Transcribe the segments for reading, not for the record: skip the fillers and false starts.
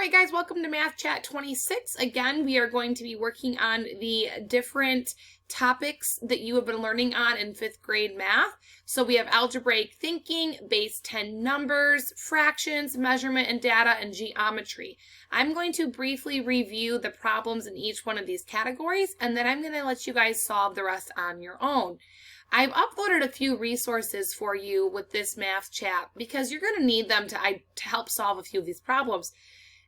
right, guys, welcome to Math Chat 26. Again, we are going to be working on the different topics that you have been learning on in 5th grade math. So we have algebraic thinking, base 10 numbers, fractions, measurement and data, and geometry. I'm going to briefly review the problems in each one of these categories, and then I'm going to let you guys solve the rest on your own. I've uploaded a few resources for you with this math chat because you're going to need them to help solve a few of these problems.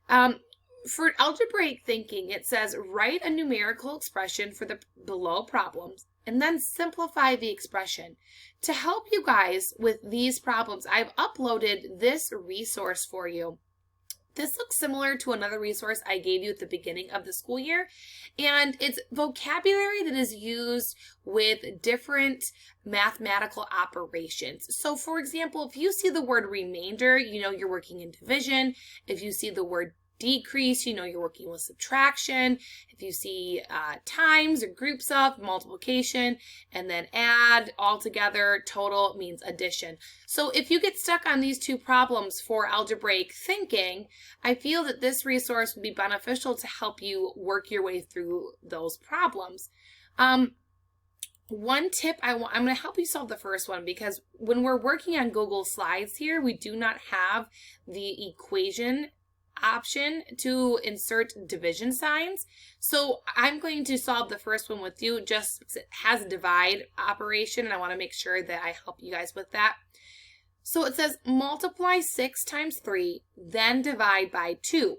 For algebraic thinking, it says write a numerical expression for the below problems and then simplify the expression. To help you guys with these problems, I've uploaded this resource for you. This looks similar to another resource I gave you at the beginning of the school year, and it's vocabulary that is used with different mathematical operations. So for example, if you see the word remainder, you know you're working in division. If you see the word decrease, you know you're working with subtraction. If you see times or groups of, multiplication, and then add all together, total means addition. So if you get stuck on these two problems for algebraic thinking, I feel that this resource would be beneficial to help you work your way through those problems. One tip I'm going to help you solve the first one, because when we're working on Google Slides here, we do not have the equation option to insert division signs. So I'm going to solve the first one with you. Just it has a divide operation, and I want to make sure that I help you guys with that. So it says multiply 6 times 3, then divide by 2.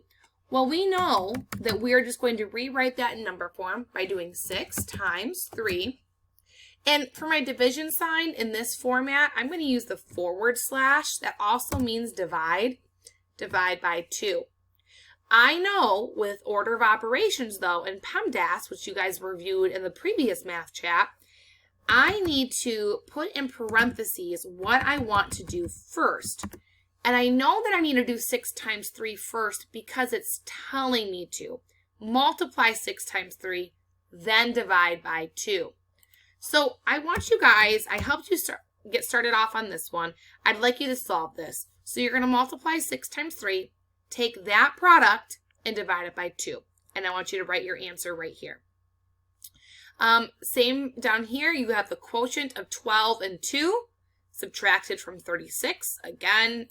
Well, we know that we're just going to rewrite that in number form by doing 6 times 3. And for my division sign in this format, I'm going to use the forward slash. That also means divide by 2. I know with order of operations, though, in PEMDAS, which you guys reviewed in the previous math chat, I need to put in parentheses what I want to do first. And I know that I need to do 6 times 3 first because it's telling me to. Multiply 6 times 3, then divide by 2. So I want you guys, I helped you get started off on this one. I'd like you to solve this. So you're going to multiply 6 times 3, take that product, and divide it by 2. And I want you to write your answer right here. Same down here, you have the quotient of 12 and 2 subtracted from 36. Again,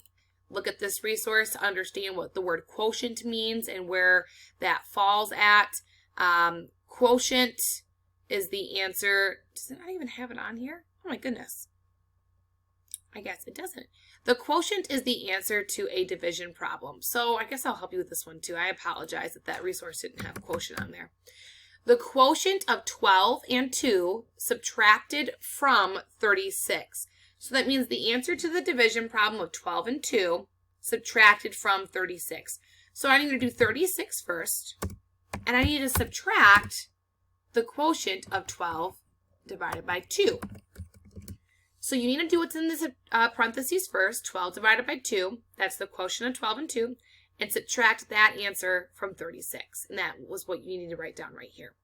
look at this resource to understand what the word quotient means and where that falls at. Quotient is the answer. Does it not even have it on here? Oh my goodness. I guess it doesn't. The quotient is the answer to a division problem. So I guess I'll help you with this one too. I apologize that that resource didn't have quotient on there. The quotient of 12 and 2 subtracted from 36. So that means the answer to the division problem of 12 and 2 subtracted from 36. So I need to do 36 first, and I need to subtract the quotient of 12 divided by 2. So you need to do what's in this parentheses first, 12 divided by 2. That's the quotient of 12 and 2. And subtract that answer from 36. And that was what you need to write down right here.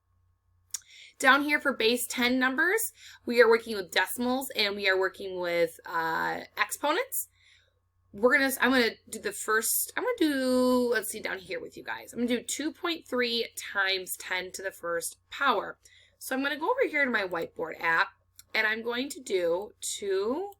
Down here for base 10 numbers, we are working with decimals and we are working with exponents. I'm going to do the first, let's see down here with you guys. I'm going to do 2.3 times 10 to the first power. So I'm going to go over here to my whiteboard app, and I'm going to do 2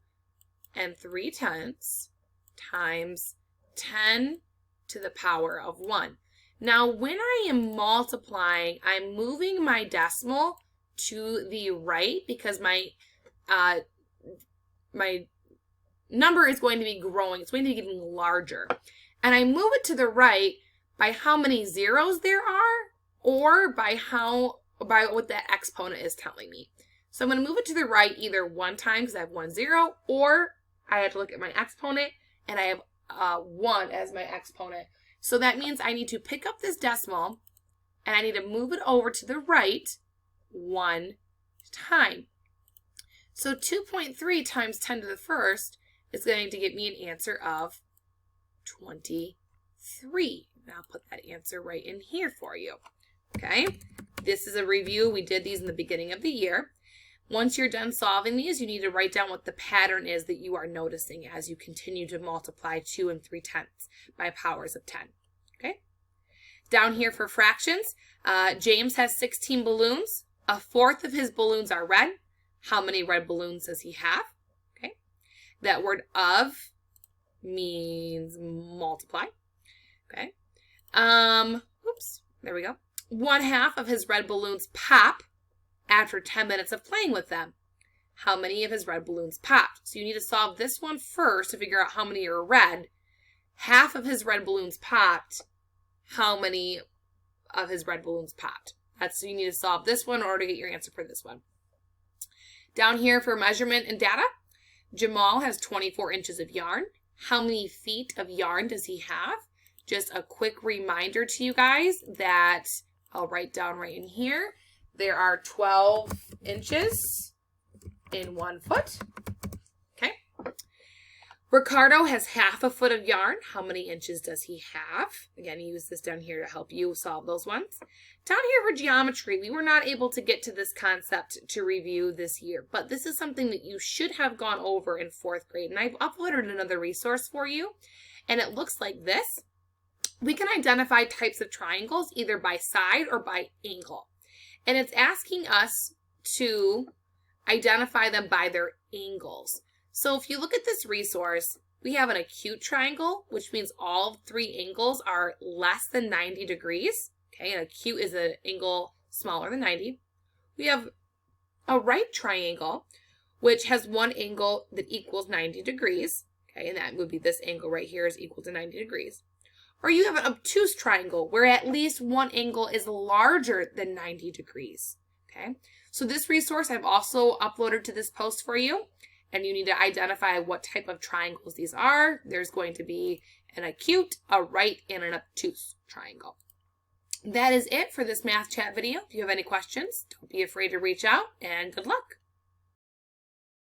3/10 times 10 to the power of 1. Now, when I am multiplying, I'm moving my decimal to the right because my number is going to be growing. It's going to be getting larger. And I move it to the right by how many zeros there are, or by what that exponent is telling me. So I'm going to move it to the right either one time because I have 1 0, or I have to look at my exponent and I have 1 as my exponent. So that means I need to pick up this decimal and I need to move it over to the right 1 time. So 2.3 times 10 to the first is going to get me an answer of 23. And I'll put that answer right in here for you. Okay, this is a review. We did these in the beginning of the year. Once you're done solving these, you need to write down what the pattern is that you are noticing as you continue to multiply 2 3/10 by powers of 10. Okay, Down here for fractions, James has 16 balloons. A fourth of his balloons are red. How many red balloons does he have? Okay. That word of means multiply. Okay. Oops, there we go. 1/2 of his red balloons pop after 10 minutes of playing with them. How many of his red balloons popped? So you need to solve this one first to figure out how many are red. Half of his red balloons popped. How many of his red balloons popped? So you need to solve this one in order to get your answer for this one. Down here for measurement and data, Jamal has 24 inches of yarn. How many feet of yarn does he have? Just a quick reminder to you guys that I'll write down right in here. There are 12 inches in 1 foot. Okay. Ricardo has 1/2 foot of yarn. How many inches does he have? Again, use this down here to help you solve those ones. Down here for geometry, we were not able to get to this concept to review this year, but this is something that you should have gone over in 4th grade. And I've uploaded another resource for you, and it looks like this. We can identify types of triangles either by side or by angle. And it's asking us to identify them by their angles. So if you look at this resource, we have an acute triangle, which means all 3 angles are less than 90 degrees. Okay, an acute is an angle smaller than 90. We have a right triangle, which has one angle that equals 90 degrees. Okay, and that would be this angle right here is equal to 90 degrees. Or you have an obtuse triangle, where at least one angle is larger than 90 degrees. Okay, so this resource I've also uploaded to this post for you, and you need to identify what type of triangles these are. There's going to be an acute, a right, and an obtuse triangle. That is it for this math chat video. If you have any questions, don't be afraid to reach out, and good luck.